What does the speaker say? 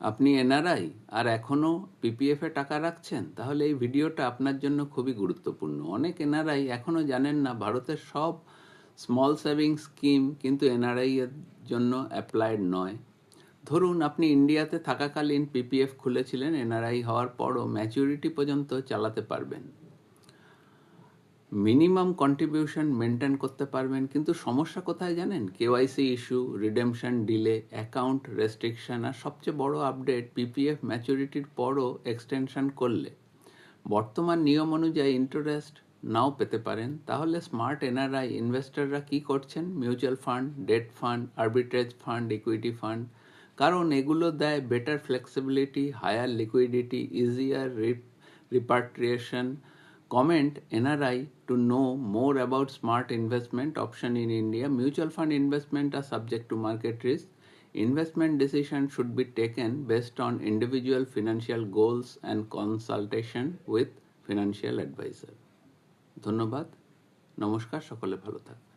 আপনি এনআরআই আর এখনও পিপিএফে টাকা রাখছেন, তাহলে এই ভিডিওটা আপনার জন্য খুবই গুরুত্বপূর্ণ। অনেক এনআরআই এখনও জানেন না ভারতের সব স্মল সেভিংস স্কিম কিন্তু এনআরআই এর জন্য অ্যাপ্লাইড নয়। ধরুন আপনি ইন্ডিয়াতে থাকাকালীন পিপিএফ খুলেছিলেন, এনআরআই হওয়ার পরও ম্যাচুরিটি পর্যন্ত চালাতে পারবেন, মিনিমাম কন্ট্রিবিউশন মেনটেন করতে পারবেন। কিন্তু সমস্যা কোথায় জানেন? KYC issue, redemption delay, account restriction, আর সবচেয়ে বড় আপডেট, পিপিএফ ম্যাচুরিটির পরও এক্সটেনশন করলে বর্তমান নিয়ম অনুযায়ী ইন্টারেস্ট নাও পেতে পারেন। তাহলে স্মার্ট এনআরআই ইনভেস্টররা কি করছেন? Mutual fund, debt fund, arbitrage fund, equity fund, কারণ এগুলো দেয় better flexibility, higher liquidity, easier repatriation. Comment NRI to know more about smart investment option in India. Mutual fund investment are subject to market risk. Investment decision should be taken based on individual financial goals and consultation with financial advisor. ধন্যবাদ, নমস্কার, সকলে ভালো থাকবেন।